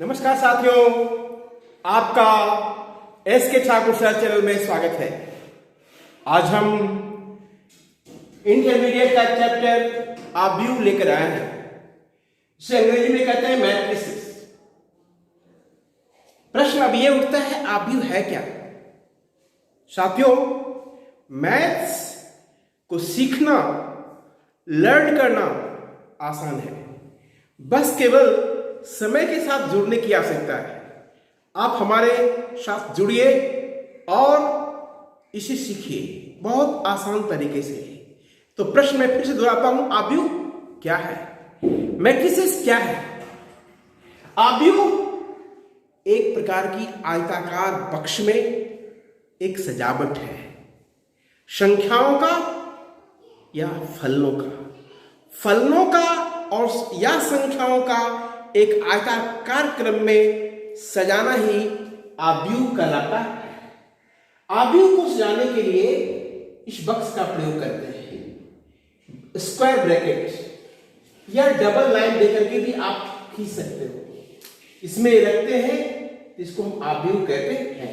नमस्कार साथियों, आपका एस के ठाकुर सर चैनल में स्वागत है। आज हम इंटरमीडिएट का चैप्टर आव्यूह लेकर आए हैं। इसे अंग्रेजी में कहते हैं मैट्रिसेस। प्रश्न अब यह उठता है, आव्यूह है क्या? साथियों, मैथ्स को सीखना, लर्न करना आसान है, बस केवल समय के साथ जुड़ने की आवश्यकता है। आप हमारे साथ जुड़िए और इसे सीखिए बहुत आसान तरीके से। तो प्रश्न मैं फिर से दोहराता हूं, आव्यूह क्या है, मैट्रिसेस क्या है? आव्यूह एक प्रकार की आयताकार बक्स में एक सजावट है, संख्याओं का या फलनों का और या संख्याओं का एक आयताकार क्रम में सजाना ही आव्यूह कहलाता है। आव्यूह को सजाने के लिए इस बक्स का प्रयोग करते हैं। स्क्वायर ब्रैकेट या डबल लाइन देकर के भी आप खींच सकते हो, इसमें रखते हैं, इसको हम आव्यूह कहते हैं।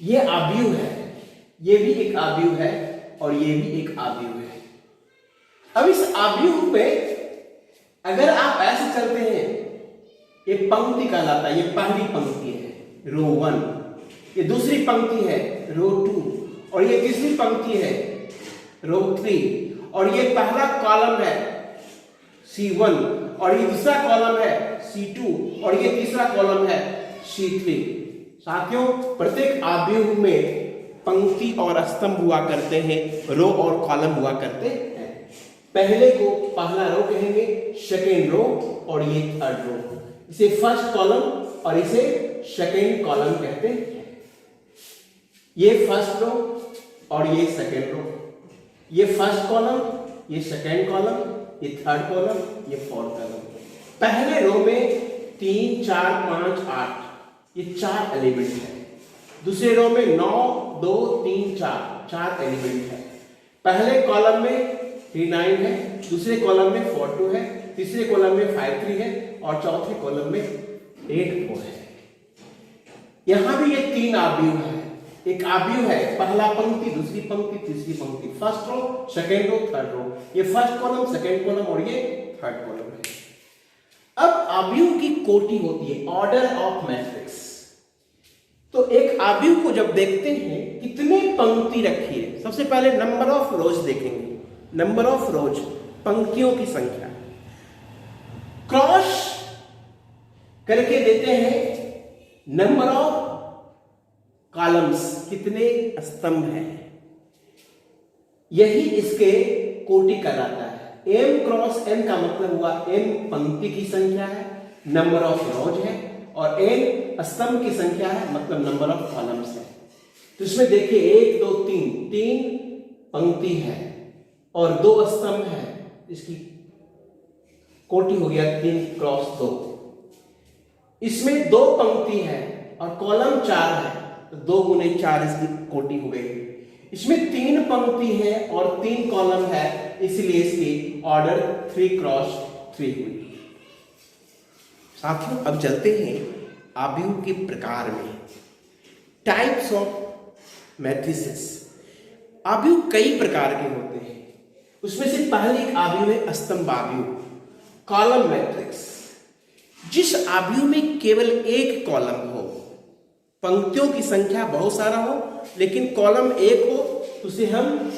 ये आव्यूह है, ये भी एक आव्यूह है और ये भी एक आव्यूह है। अब इस आव्यूह में अगर आप ऐसे चलते हैं, ये पंक्ति कहलाता है, ये पहली पंक्ति है रो 1, ये दूसरी पंक्ति है रो 2 और ये तीसरी पंक्ति है रो 3 और ये पहला कॉलम है C1 और ये दूसरा कॉलम है C2 और ये तीसरा कॉलम है C3। साथियों, प्रत्येक आव्यूह में पंक्ति और स्तंभ हुआ करते हैं, रो और कॉलम हुआ करते हैं। पहले को पहला रो कहेंगे, सेकेंड रो और ये थर्ड रो, इसे फर्स्ट कॉलम और इसे सेकेंड कॉलम कहते हैं। ये फर्स्ट रो और ये सेकेंड रो, ये फर्स्ट कॉलम, ये सेकेंड कॉलम, ये थर्ड कॉलम, ये फोर्थ कॉलम। पहले रो में 3, 4, 5, 8 ये 4 एलिमेंट है। दूसरे रो में 9, 2, 3, 4 एलिमेंट है। पहले कॉलम में 3, 9 है, दूसरे कॉलम में 4, 2 है, तीसरे कॉलम में 5, 3 है और चौथे कॉलम में 8, 4 है। यहां भी ये 3 आव्यूह है। एक आव्यूह है पहला पंक्ति, दूसरी पंक्ति, तीसरी पंक्ति, first row, second row, third row, ये फर्स्ट कॉलम, सेकेंड कॉलम और ये थर्ड कॉलम है। अब आव्यूह की कोटि होती है, ऑर्डर ऑफ मैट्रिक्स। तो एक आव्यूह को जब देखते हैं, कितने पंक्ति रखी है, सबसे पहले नंबर ऑफ रोज देखेंगे। नंबर ऑफ रोज, पंक्तियों की संख्या। क्रॉस करके देते हैं नंबर ऑफ कॉलम्स, कितने स्तंभ हैं, यही इसके कोटि कहलाता है। m क्रॉस n का मतलब हुआ m पंक्ति की संख्या है, नंबर ऑफ रोज है, और n स्तंभ की संख्या है, मतलब नंबर ऑफ कॉलम्स है। तो इसमें देखिए 1, 2, 3 पंक्ति है और 2 स्तंभ है, इसकी कोटि हो गया 3 क्रॉस 2। इसमें 2 पंक्ति है और कॉलम 4 है, तो 2 गुने 4 इसकी कोटि हो गई। इसमें 3 पंक्ति है और 3 कॉलम है, इसलिए इसकी ऑर्डर 3 क्रॉस 3 हुई। साथियों, अब चलते हैं आव्यूह के प्रकार में, टाइप्स ऑफ मैट्रिसेस। आव्यूह कई प्रकार के होते हैं, उसमें से पहली आव्यूह है स्तंभ आव्यूह, कॉलम मैट्रिक्स। जिस आव्यूह में केवल एक कॉलम हो, पंक्तियों की संख्या बहुत सारा हो लेकिन कॉलम एक हो, तो उसे हम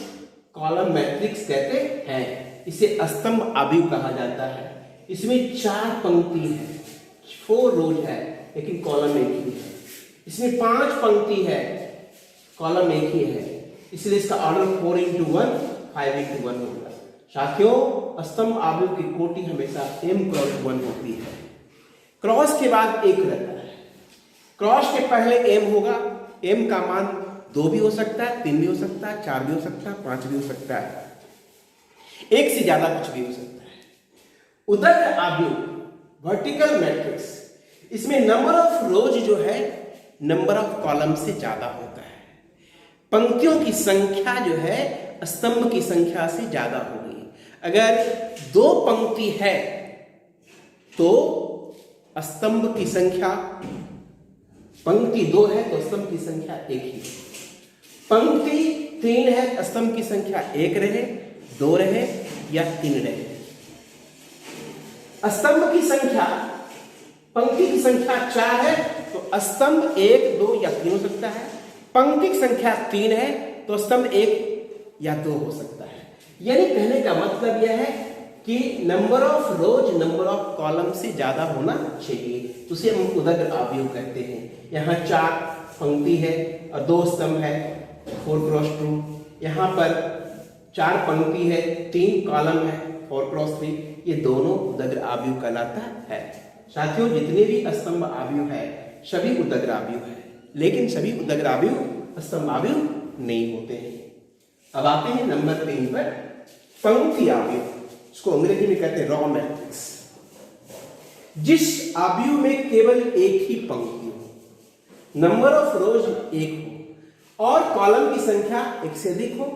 कॉलम मैट्रिक्स कहते हैं। इसे स्तंभ आव्यूह कहा जाता है। इसमें 4 पंक्ति है, 4 रोज है लेकिन कॉलम एक ही है। इसमें 5 पंक्ति है, कॉलम एक ही है, इसलिए इसका ऑर्डर 4x1 5x1 होगा। साथियों, स्तंभ आव्यूह की कोटि हमेशा m क्रॉस 1 होती है। क्रॉस के बाद 1 रहता है। क्रॉस के पहले m होगा, m का मान 2 भी हो सकता है, 3 भी हो सकता है, 4 भी हो सकता है, 5 भी हो सकता है, 1 से ज्यादा कुछ भी हो सकता है। उदर आव्यूह, वर्टिकल मैट्रिक्स, इसमें नंबर ऑफ रोज जो है नंबर ऑफ कॉलम से ज्यादा होता है। पंक्तियों की संख्या जो है स्तंभ की संख्या से ज्यादा होगी। अगर 2 पंक्ति है तो स्तंभ की संख्या, पंक्ति 2 है तो स्तंभ की संख्या 1 ही, पंक्ति 3 है स्तंभ की संख्या 1 रहे, 2 रहे या 3 रहे। स्तंभ की संख्या, पंक्ति की संख्या 4 है तो स्तंभ 1, 2 या 3 हो सकता है, पंक्ति की संख्या 3 है तो स्तंभ 1 या 2 हो सकता है। यानी कहने का मतलब यह है कि number of rose number of column से ज्यादा होना चाहिए, तो उसे हम उदग्र आव्यूह कहते हैं। यहाँ 4 पंक्ति है और 2 स्तंभ है, 4x2। यहाँ पर 4 पंक्ति है, 3 कॉलम है, 4x3। ये दोनों उदग्र आव्यूह कहलाता है। साथियों, जितने भी स्तंभ आव्यूह है सभी उदग्र आव्यूह है, लेकिन सभी उदग्र आव्यूह स्तंभ आव्यूह नहीं होते हैं। अब आते हैं नंबर 3 पर, पंक्ति आव्यूह, इसको अंग्रेजी में कहते हैं रॉ मैट्रिक्स। जिस आव्यूह में केवल एक ही पंक्ति हो, नंबर ऑफ रोज 1 हो और कॉलम की संख्या 1 से अधिक हो,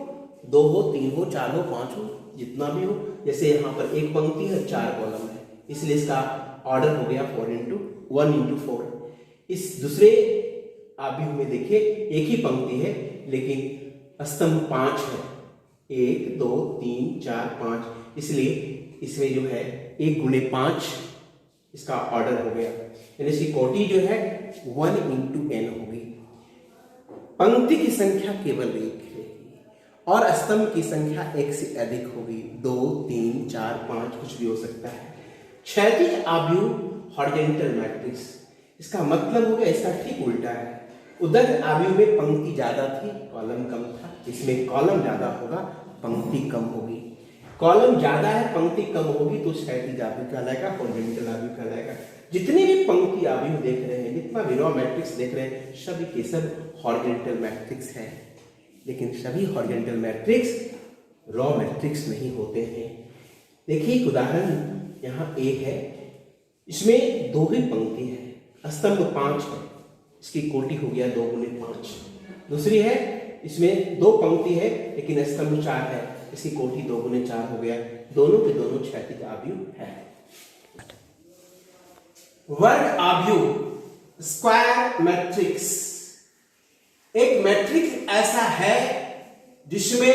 2 हो, 3 हो, 4 हो, 5 हो, जितना भी हो। जैसे यहाँ पर 1 पंक्ति है, 4 कॉलम है, इसलिए इसका ऑर्डर हो गया 1 into 4। इस दूसरे आव्यूह में देखिए एक ही पंक्ति है लेकिन स्तंभ 5 है, 1, 2, 3, 4, 5, इसलिए इसमें जो है 1 गुणे 5 इसका ऑर्डर हो गया, यानी इसकी कोटि जो है 1 into n होगी। पंक्ति की संख्या केवल 1 है और स्तंभ की संख्या 1 से अधिक होगी, 2, 3, 4, 5 कुछ भी हो सकता है। क्षैतिज आव्यूह हॉरिजॉन्टल मैट्रिक्स, इसका मतलब हो गया इसका ठीक उल्टा है। उदग्र आव्यूह में पंक्ति ज्यादा थी, कॉलम कम था, इसमें कॉलम ज्यादा होगा, पंक्ति कम होगी। कॉलम ज्यादा है, पंक्ति कम होगी तो क्षैतिज आव्यूह कहलाएगा, हॉरिजॉन्टल आव्यूह कहलाएगा। जितने भी पंक्ति आव्यूह देख रहे हैं, जितना भी रॉ मैट्रिक्स देख रहे हैं, सभी के सब हॉरिजॉन्टल मैट्रिक्स है, लेकिन सभी हॉरिजॉन्टल मैट्रिक्स रॉ मैट्रिक्स नहीं होते हैं। देखिए एक उदाहरण यहाँ एक है, इसमें 2 ही पंक्ति है, स्तंभ 5 है, इसकी कोटि हो गया 2 गुणे 5। दूसरी है, इसमें 2 पंक्ति है लेकिन स्तंभ 4 है, इसकी कोटि 2 गुणे 4 हो गया। दोनों के दोनों क्षैतिज आव्यूह है। वर्ग आव्यूह स्क्वायर मैट्रिक्स, एक मैट्रिक्स ऐसा है जिसमें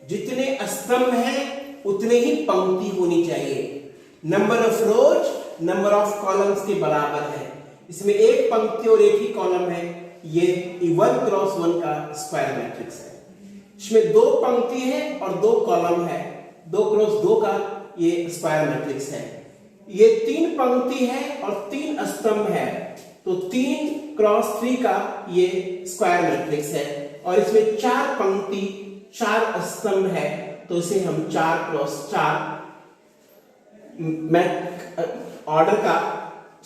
जितने स्तंभ हैं उतने ही पंक्ति होनी चाहिए। Number of rose number of columns के बराबर है। इसमें 1 पंक्ति और 1 ही कॉलम है, ये 1x1 का स्क्वायर मैट्रिक्स है। इसमें 2 पंक्ति है और 2 कॉलम है, 2x2 का ये स्क्वायर मैट्रिक्स है। ये 3 पंक्ति है और 3 स्तंभ है, तो 3x3 का ये स्क्वायर मैट्रिक्स है। और इसमें 4 पंक्ति 4 स्तंभ है, तो इसे हम 4x4 ऑर्डर का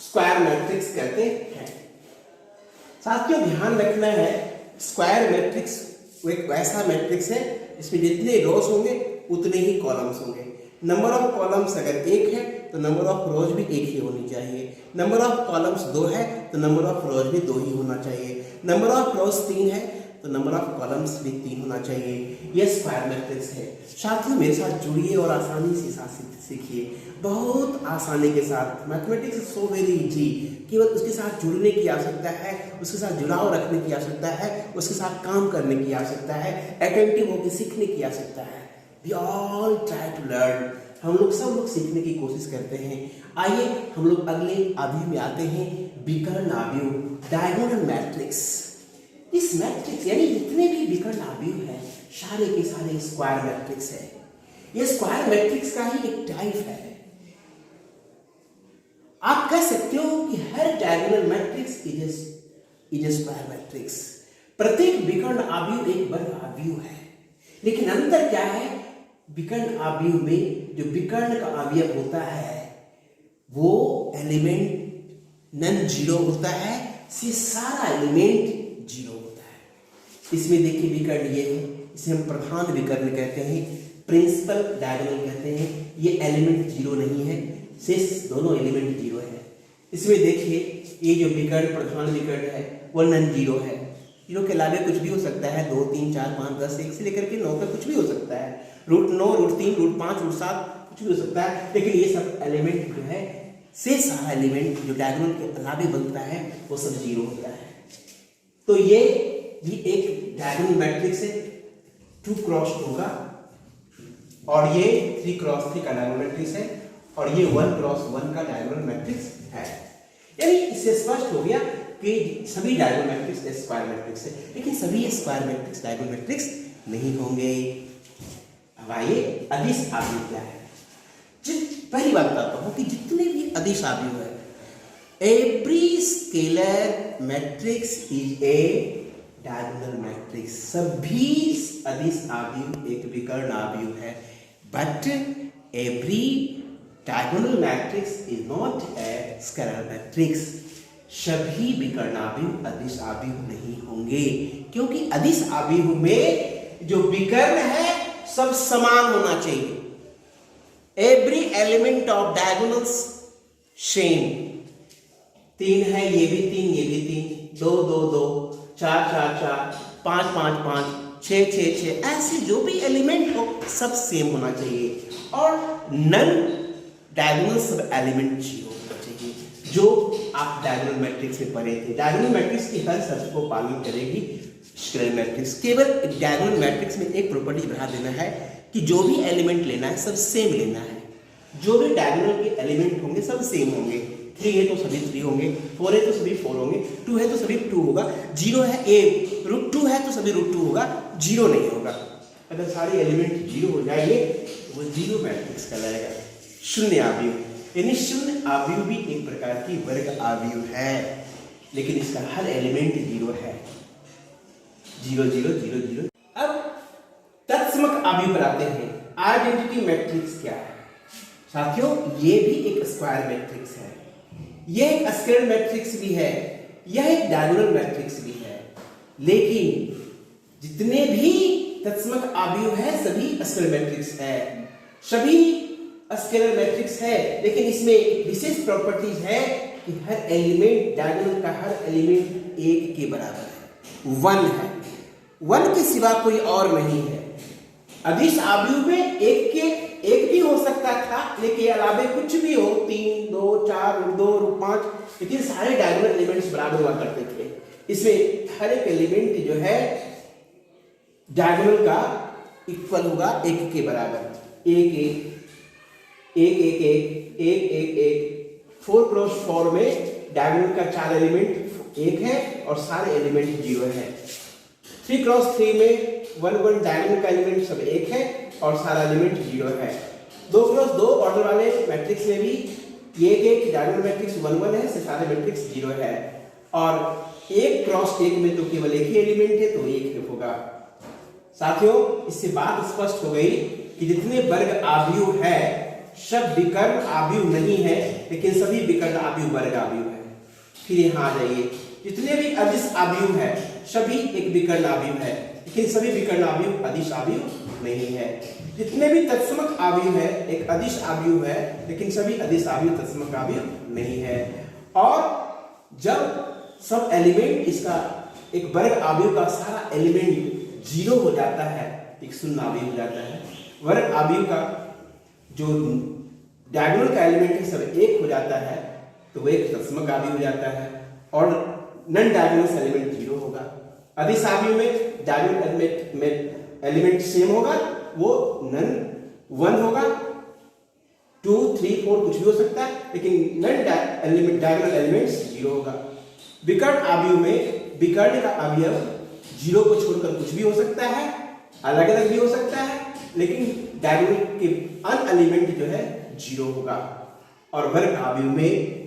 स्क्वायर मैट्रिक्स कहते हैं। साथियों ध्यान रखना है, स्क्वायर मैट्रिक्स एक वैसा मैट्रिक्स है इसमें जितने रोज होंगे उतने ही कॉलम्स होंगे। नंबर ऑफ कॉलम्स अगर 1 है तो नंबर ऑफ रोज भी 1 ही होनी चाहिए। नंबर ऑफ कॉलम्स 2 है तो नंबर ऑफ रोज भी 2 ही होना चाहिए। नंबर ऑफ रोज 3 है तो नंबर ऑफ कॉलम्स भी 3 होना चाहिए। यह स्क्वायर मैट्रिक्स है। साथियों मेरे साथ जुड़िए और आसानी से सीखिए, बहुत आसानी के साथ। Mathematics is so very easy, केवल उसके साथ जुड़ने की आवश्यकता है, उसके साथ जुड़ाव रखने की आवश्यकता है, उसके साथ काम करने की आवश्यकता है, अटेंटिव होकर सीखने की आवश्यकता है। We all try to learn, हम लोग सब लोग सीखने की कोशिश करते हैं। आइए हम लोग अगले आव्यूह में आते हैं, विकर्ण आव्यूह, डायगोनल मैट्रिक्स। इस मैट्रिक्स यानी जितने भी विकर्ण आव्यूह है सारे के सारे स्क्वायर मैट्रिक्स है। ये स्क्वायर मैट्रिक्स का ही एक टाइप है। आप कह सकते हो कि हर diagonal matrix is square matrix. प्रत्येक विकर्ण आव्यूह एक वर्ग आव्यूह है, लेकिन अंतर क्या है? विकर्ण आव्यूह में जो विकर्ण का अवयव होता है वो एलिमेंट नन जीरो होता है, से सारा एलिमेंट जीरो होता है। इसमें देखिए विकर्ण ये है, इसे हम प्रधान विकर्ण कहते हैं, प्रिंसिपल डायगोनल कहते हैं। ये एलिमेंट जीरो नहीं है, शेष दोनों एलिमेंट जीरो है। इसमें देखिए ये जो विकर्ण प्रधान विकर्ण है वो नन जीरो है। जीरो के अलावा कुछ भी हो सकता है, 2, 3, 4, 5, 10, 1 से लेकर के 9 तक कुछ भी हो सकता है। √9, √3, √5, √7 कुछ भी हो सकता है, लेकिन ये सब एलिमेंट जो है से सारा एलिमेंट जो डायगोनल के अलावे बनता है वो सब 0 होता है। तो ये भी एक डायगोनल मैट्रिक्स है, 2 क्रॉस 2 का, और ये 3 क्रॉस 3 का डायगोनल मैट्रिक्स है, और ये 1 क्रॉस 1 का डायगोनल मैट्रिक्स है। यानी इससे स्पष्ट हो गया कि सभी डायगोनल मैट्रिक्स स्क्वायर मैट्रिक्स है, लेकिन सभी स्क्वायर मैट्रिक्स डायगोनल मैट्रिक्स नहीं होंगे। अब आइए अदिश आव्यूह क्या है। पहली बात बताता हूं कि जितने भी अदिश आव्यूह है, every scalar matrix is a diagonal matrix. सभी अदिश आव्यूह एक विकर्ण आव्यूह है, but every diagonal matrix is not a scalar matrix. सभी विकर्ण आव्यूह अदिश आव्यूह नहीं होंगे, क्योंकि अदिश आव्यूह में जो विकर्ण है सब समान होना चाहिए। Every element of diagonals same, 3 है ये भी 3, ये भी 3, 2 2 2, 4 4 4, 5 5 5, 6 6 6, ऐसे जो भी एलिमेंट हो सब सेम होना चाहिए, और नन डायगोनल सब एलिमेंट 0 होना चाहिए, जो आप डायगोनल मैट्रिक्स में पढ़े थे। डायगोनल मैट्रिक्स की हर शर्त को पालन करेगी स्केलर मैट्रिक्स। केवल डायगोनल मैट्रिक्स में एक प्रॉपर्टी बढ़ा देना है कि जो भी एलिमेंट लेना है सब सेम लेना है। जो भी डायगोनल के एलिमेंट होंगे सब सेम होंगे। 3 है तो सभी 3 होंगे, 4 है तो सभी 4 होंगे, 2 है तो सभी 2 होगा, 0 है √2 है तो सभी √2 होगा, 0 नहीं होगा। अगर सारे एलिमेंट 0 हो जाएंगे तो वो 0 मैट्रिक्स कहलाएगा। शून्य आव्यूह, यानी शून्य आव्यूह भी एक प्रकार की वर्ग आव्यूह है, लेकिन इसका हर एलिमेंट 0 है। 0 0 0 0। अब तत्समक आव्यूह पर आते हैं। आइडेंटिटी मैट्रिक्स क्या है साथियों? ये भी एक स्क्वायर मैट्रिक्स है, यह एक स्केलर मैट्रिक्स भी है, यह एक डायगोनल मैट्रिक्स भी है, लेकिन जितने भी तत्समक आव्यूह है सभी स्केलर मैट्रिक्स है। सभी स्केलर मैट्रिक्स है, लेकिन इसमें एक विशेष प्रॉपर्टीज है कि हर एलिमेंट, डायगोनल का हर एलिमेंट 1 के बराबर है, 1 है, 1 के सिवा कोई और नहीं है। अदिश आव्यूह में 1 भी हो सकता था, लेकिन अलावे कुछ भी हो, 3 2 4 2 5, लेकिन सारे डायगोनल एलिमेंट्स बराबर हुआ करते थे। इसमें हर एक एलिमेंट जो है डायगोनल का इक्वल होगा 1 के बराबर। 1 1 1 1 1 1 1 1, 4 क्रॉस 4 में डायगोनल का 4 एलिमेंट 1 है और सारे एलिमेंट 0 है। 3 क्रॉस 3 में 1 1 डायगोनल का एलिमेंट सब 1 है और सारा एलिमेंट 0 है। 2 क्रॉस 2 ऑर्डर वाले मैट्रिक्स में भी 1 1 डायगोनल मैट्रिक्स 1 1 है, से सारे मैट्रिक्स 0 है, और 1 क्रॉस 1 में तो केवल एक ही एलिमेंट है तो 1 होगा। साथियों, इससे बात स्पष्ट हो गई कि जितने वर्ग आव्यूह है सब विकर्ण आव्यूह नहीं है, लेकिन सभी विकर्ण आव्यूह वर्ग आव्यूह है। फिर यहाँ आ जाइए, जितने भी अदिश आव्यूह है सभी एक विकर्ण आव्यूह है, लेकिन सभी विकर्ण आव्यूह अदिश आव्यूह नहीं है। जितने भी तत्समक आव्यूह है एक अदिश आव्यूह है, लेकिन सभी अदिश आव्यूह तत्समक आव्यूह नहीं है। और जब सब एलिमेंट इसका एक वर्ग आव्यूह का सारा एलिमेंट 0 हो जाता है, एक शून्य आव्यूह हो जाता है। वर्ग आव्यूह का जो डायगोनल का एलिमेंट है सब 1 हो जाता है, तो वो एक तत्समक आव्यूह हो जाता है, और नन डायगोनल एलिमेंट 0 होगा। अदिश आव्यूह में डायगोनल एलिमेंट सेम होगा, वो नन 1 होगा, 2 3 4 कुछ भी हो सकता है, लेकिन नन डायगोनल एलिमेंट्स 0 होगा। विकर्ण आव्यूह में विकर्ण का अवयव 0 को छोड़कर कुछ भी हो सकता है, अलग अलग भी हो सकता है, लेकिन डायगोनल के अन एलिमेंट जो है 0 होगा। और वर्ग आव्यूह में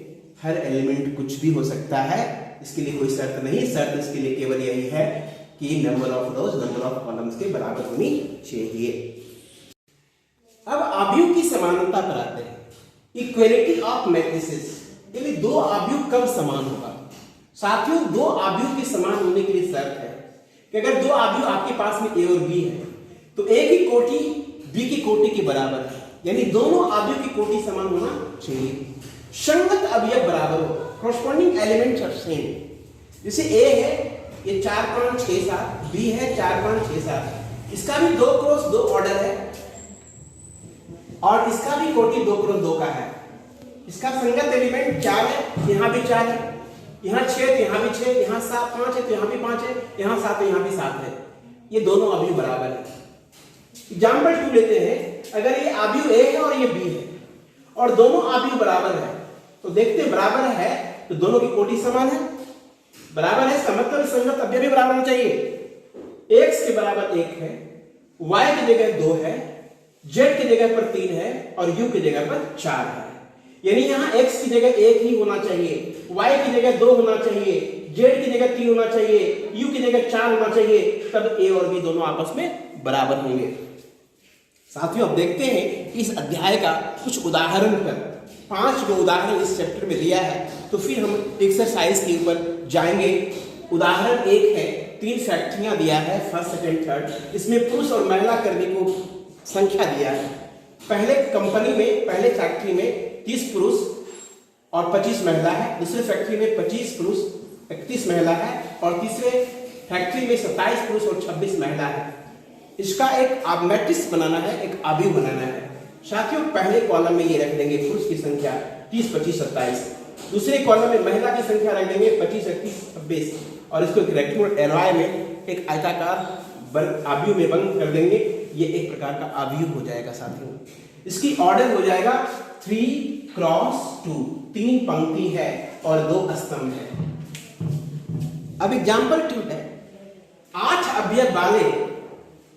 हर एलिमेंट कुछ भी हो सकता है, इसके लिए कोई शर्त नहीं। शर्त इसके लिए केवल यही है कि number of rose number of columns के बराबर होनी चाहिए। अब आव्यूह की समानता पर आते हैं। इक्वलिटी ऑफ मैट्रिसेस, यानी 2 आव्यूह कब समान होगा? साथियों, 2 आव्यूह के समान होने के लिए शर्त है कि अगर 2 आव्यूह आपके पास में ए और बी है तो ए की कोटि बी की कोटि के बराबर है, यानी दोनों आव्यूह की कोटि समान होना चाहिए। संगत अवयव बराबर हो, कॉरस्पॉन्डिंग एलिमेंट्स आर सेम। जैसे ए है ये 4 5 6 7, बी है 4 5 6 7, इसका भी 2 क्रॉस 2 ऑर्डर है और इसका भी कोटि 2 क्रॉस 2 का है, इसका संगत एलिमेंट 4 है, यहाँ भी 4 है, यहाँ 6 तो यहाँ भी 6, यहाँ 7 5 है तो यहाँ भी 5 है, यहाँ 7 तो यहाँ भी 7 है। ये दोनों अवयव बराबर है। एग्जाम्पल 2 लेते हैं। अगर ये अवयव A है और ये B है और दोनों अवयव बराबर है तो देखते हैं बराबर है तो दोनों की कोटि समान है। बराबर है इसका मतलब संगत अवयव भी बराबर होना चाहिए। x के बराबर 1 है, y की जगह 2 है, z की जगह पर 3 है और u की जगह पर 4 है। यानी यहाँ x की जगह 1 ही होना चाहिए, y की जगह 2 होना चाहिए, z की जगह 3 होना चाहिए, u की जगह 4 होना चाहिए, तब a और b दोनों आपस में बराबर होंगे। साथियों अब देखते हैं इस अध्याय का कुछ उदाहरण पर। 5 जो उदाहरण इस चैप्टर में दिया है तो फिर हम एक्सरसाइज के ऊपर जाएंगे। उदाहरण 1 है, 3 फैक्ट्रियां दिया है, फर्स्ट सेकंड थर्ड। इसमें पुरुष और महिला कर्मी को संख्या दिया है। पहले कंपनी में, पहले फैक्ट्री में 30 पुरुष और 25 महिला है, दूसरे फैक्ट्री में 25 पुरुष 31 महिला है और तीसरे फैक्ट्री में 27 पुरुष और 26 महिला है। इसका एक मैट्रिक्स बनाना है, एक अवयव बनाना है। साथियों पहले कॉलम में ये रख देंगे पुरुष की संख्या 30 25 27, दूसरे कॉलम में महिला की संख्या रख देंगे 25 31 26 और इसको एक रेक्टेंगुलर एरॉय में एक आयताकार अवयव में बंद कर देंगे। ये एक प्रकार का अवयव हो जाएगा साथियों। इसकी ऑर्डर हो जाएगा 3 क्रॉस 2, 3 पंक्ति है और 2 स्तंभ है। अब एग्जाम्पल 2 है, 8 अवयव वाले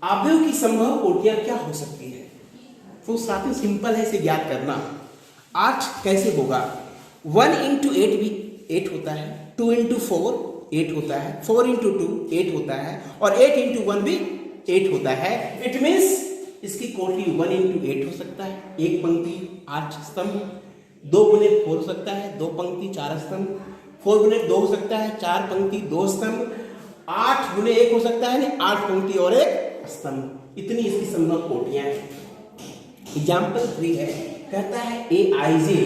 अवयव की संभव कोटियां क्या हो सकती है। तो साथियों सिंपल है इसे ज्ञात करना। 8 कैसे होगा, 1 into 8 भी 8 होता है, 2 into 4 8 होता है, 4 into 2 8 होता है और 8 into 1 भी 8 होता है। इट मीन्स इसकी कोटि 1 into 8 हो सकता है, 1 पंक्ति 8 स्तंभ, 2 गुने 4 हो सकता है, 2 पंक्ति 4 स्तंभ, 4 गुने 2 हो सकता है, 4 पंक्ति 2 स्तंभ, 8 गुने 1 हो सकता है, 8 पंक्ति और 1 स्तंभ। इतनी इसकी संभव कोटियां हैं। एग्जाम्पल 3 है, कहता है aij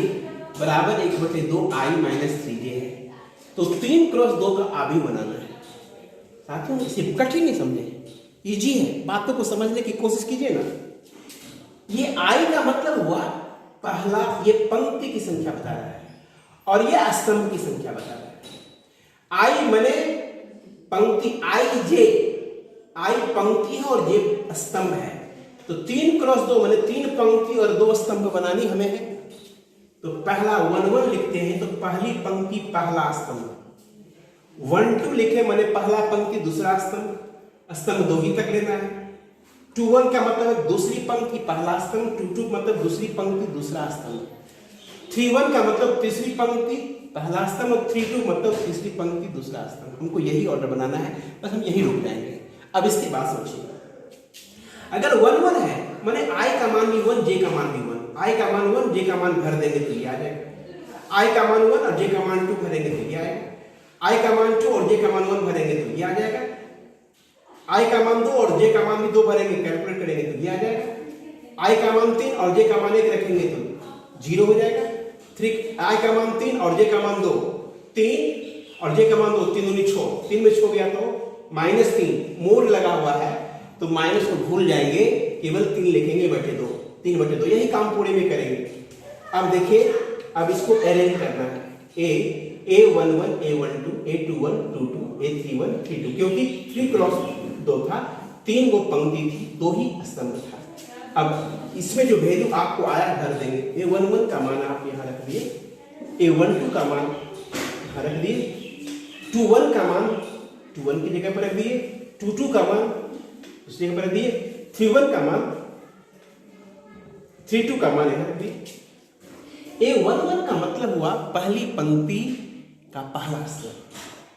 बराबर 1/2 i माइनस 3j है। तो 3 क्रॉस 2 का अवयव बनाना है। साथियों इसे कठिन नहीं समझे, इजी है, बातों को समझने की कोशिश कीजिए ना। ये i का मतलब हुआ पहला, ये पंक्ति की संख्या बता रहा है और ये स्तंभ की संख्या बता रहा है। i माने पंक्ति, i पंक्ति है और j स्तंभ है। तो 3 क्रॉस 2 माने 3 पंक्ति और 2 स्तंभ बनानी हमें है। तो पहला 1 1 लिखते हैं तो पहली पंक्ति पहला स्तंभ, 1 2 लिखे माने पहला पंक्ति दूसरा स्तंभ, स्तंभ 2 ही तक लेना है। 2 1 का मतलब दूसरी पंक्ति पहला स्तंभ, 2 2 मतलब दूसरी पंक्ति दूसरा स्तंभ, 3 1 का मतलब तीसरी पंक्ति पहला स्तंभ और 3 2 मतलब तीसरी पंक्ति दूसरा स्तंभ। हमको यही ऑर्डर बनाना है, बस हम यही रुक जाएंगे। अब इसकी बात सोचिए, अगर 1 1 है माने i का मान भी 1, j का मान भी 1, i का मान 1, j का मान भर देंगे तो ये आ जाएगा। i का मान 1 और j का मान 2 भरेंगे तो ये आएगा। i का मान 2 और j का मान 1 भरेंगे तो ये आ जाएगा। i का मान 2 और j का मान भी 2 भरेंगे, कैलकुलेट करेंगे तो ये आ जाएगा। i का मान 3 और j का मान 1 रखेंगे तो 0 हो जाएगा। 3 i का मान 3 और j का मान 2, 3 और j का मान 2, 3 दूनी 6, 3 में 6 गया तो -3, मोर लगा हुआ है तो माइनस को भूल जाएंगे, केवल 3 लिखेंगे बटे 2, 3/2, यही काम पूरे में करेंगे। अब देखिए, अब इसको अरेंज करना है, a11 a12 a21 22 a31 32, क्योंकि 3 क्रॉस 2 था, 3 वो पंक्ति थी, 2 ही स्तंभ था। अब इसमें जो वैल्यू आपको आया भर देंगे। a11 का मान आप यहाँ रख दिए, a12 का मान यहाँ रख दिए, 21 का मान 21 की जगह पर रख दिए, 22 का मान दूसरी जगह पर रख दिए, 31 का मान 32 का मान यहाँ रख दिए। a11 का मतलब हुआ पहली पंक्ति का पहला स्तंभ,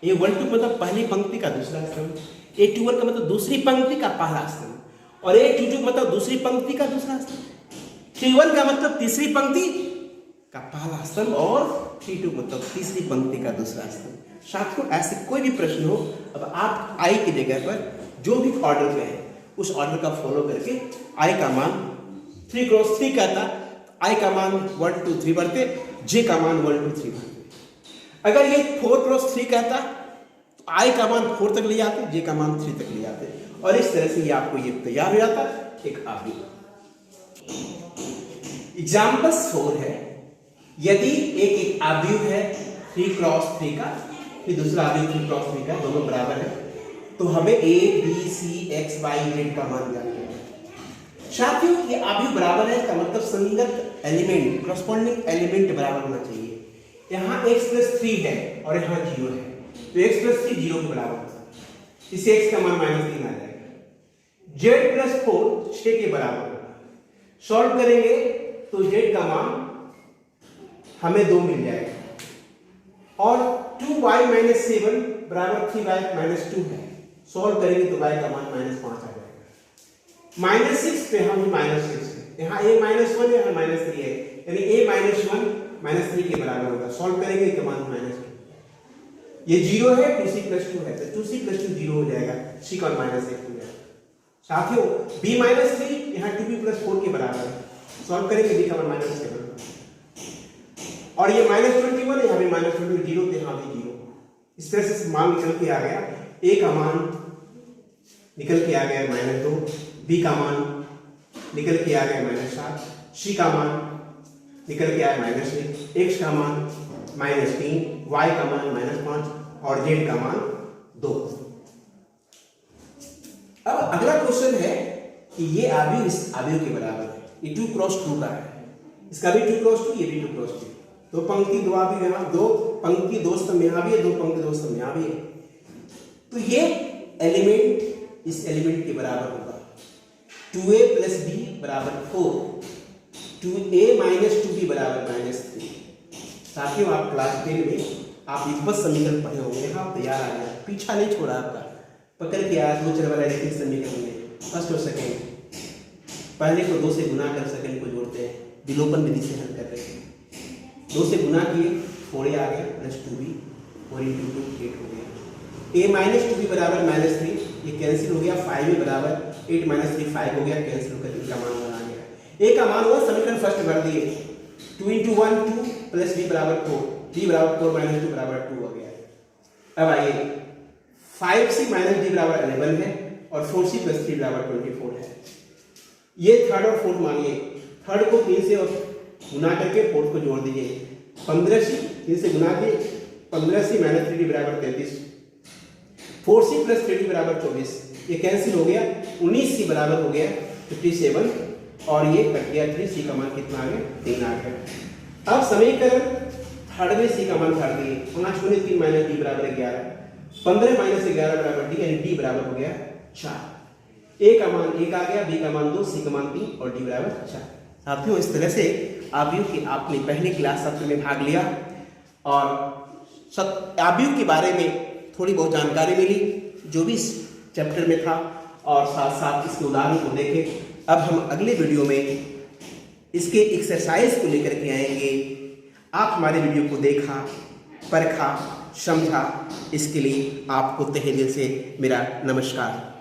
a12 मतलब पहली पंक्ति का दूसरा स्तंभ, a21 का मतलब दूसरी पंक्ति का पहला स्तंभ और a22 मतलब दूसरी पंक्ति का दूसरा स्तंभ, 31 का मतलब तीसरी पंक्ति का पहला स्तंभ और 32 मतलब तीसरी पंक्ति का दूसरा स्तंभ। साथियों ऐसे कोई भी प्रश्न हो, अब आप i की जगह पर जो भी ऑर्डर में है उस ऑर्डर का फॉलो करके i का मान 3 क्रॉस 3 का था, i का मान 1 2 3 बढ़ते, j का मान 1 2 3 बढ़ते। अगर ये 4 क्रॉस 3 का था तो i का मान 4 तक ले जाते, j का मान 3 तक ले जाते और इस तरह से ये आपको ये तैयार हो जाता एक अवयव। एग्जाम्पल 4 है, यदि एक अवयव है 3 क्रॉस 3 का, फिर दूसरा अवयव 3 क्रॉस 3 का, दोनों बराबर है, तो हमें A B C X Y Z का मान जानना है। साथियों ये अवयव बराबर है, इसका मतलब संगत एलिमेंट, करस्पॉन्डिंग एलिमेंट बराबर होना चाहिए। यहाँ x + 3 है और यहाँ 0 है, तो x + 3 0 के बराबर होगा, इससे x का मान -3 आ जाएगा। z + 4 6 के बराबर होगा, सॉल्व करेंगे तो z का मान हमें 2 मिल जाएगा। और 2y - 7 बराबर 3y - 2 है, सॉल्व करेंगे तो y का मान -5 आ जाएगा। -6 पे हम -6 है, यहाँ a -1 है, यहाँ -3 है, यानी a -1 -3 के बराबर होगा, सॉल्व करेंगे तो मान -2। ये 0 है, 2c + 2 है, तो 2c + 2 0 हो जाएगा, c का मान -1 हो जाएगा। साथियों b - 3 यहाँ 2b + 4 के बराबर है, सॉल्व करेंगे b का मान -7। और ये -21 है, यहाँ भी -20, 0 तो यहाँ भी 0। इस तरह से मान निकल के आ गया, a का मान निकल के आ गया -2, b का मान निकल के आ गया -7, c का मान निकल के आया -1, x का मान -3, y का मान -5 और z का मान 2। अब अगला क्वेश्चन है कि ये अवयव इस अवयव के बराबर है, ये 2 क्रॉस 2 का है, इसका भी 2 क्रॉस 2, ये भी 2 क्रॉस 2, दो पंक्ति दो अवयव यहाँ, दो पंक्ति दो स्तंभ यहाँ भी है, दो पंक्ति दो स्तंभ यहाँ भी है, तो ये एलिमेंट इस एलिमेंट के बराबर होगा। 2a + b = 4, 2a - 2b = -3। साथियों आप क्लास 10 में आप युग्मक समीकरण पढ़े होंगे, आप तैयार आ गया, पीछा नहीं छोड़ा आपका, पकड़ के आया दो चर वाला रैखिक समीकरण में फर्स्ट और सेकंड, पहले को 2 से गुना कर सेकंड को जोड़ते हैं, विलोपन विधि से हल कर रहे हैं। 2 से गुना किए 4a आ गया +2b, 4 × 2 8 हो गया। a - 2b = -3, ये कैंसिल हो गया, 5a = 8 - 3 5 हो गया, कैंसिल होकर इनका मान बना गया। a का मान हुआ, समीकरण फर्स्ट भर दिए, 2 × 1 2 + b = 4, b = 4 - 2 = 2 हो गया। अब आइए 5c - d = 11 है और 4c + 3 = 24 है। ये थर्ड और फोर्थ मानिए, थर्ड को 3 से गुना करके फोर्थ को जोड़ दीजिए, 15c 3 से गुना किए, 15c - 3d = 33, 4c + 3d = 24, ये कैंसिल हो गया, 19c बराबर हो गया 57 और ये कट गया 3, c का मान कितना आ गया 3 आ गया। अब समीकरण थर्ड में c का मान भर दिए, 5 × 3 - d = 11, 15 - 11 = d, यानी d बराबर हो गया 4। a का मान 1 आ गया, b का मान 2, c का मान 3 और d = 4। साथियों इस तरह से अवयव की आपने पहली क्लास सत्र में भाग लिया और अवयव के बारे में थोड़ी बहुत जानकारी मिली, जो भी इस चैप्टर में था, और साथ साथ इसके उदाहरण को देखे। अब हम अगले वीडियो में इसके एक्सरसाइज को लेकर के आएंगे। आप हमारे वीडियो को देखा, परखा, समझा, इसके लिए आपको तहे दिल से मेरा नमस्कार।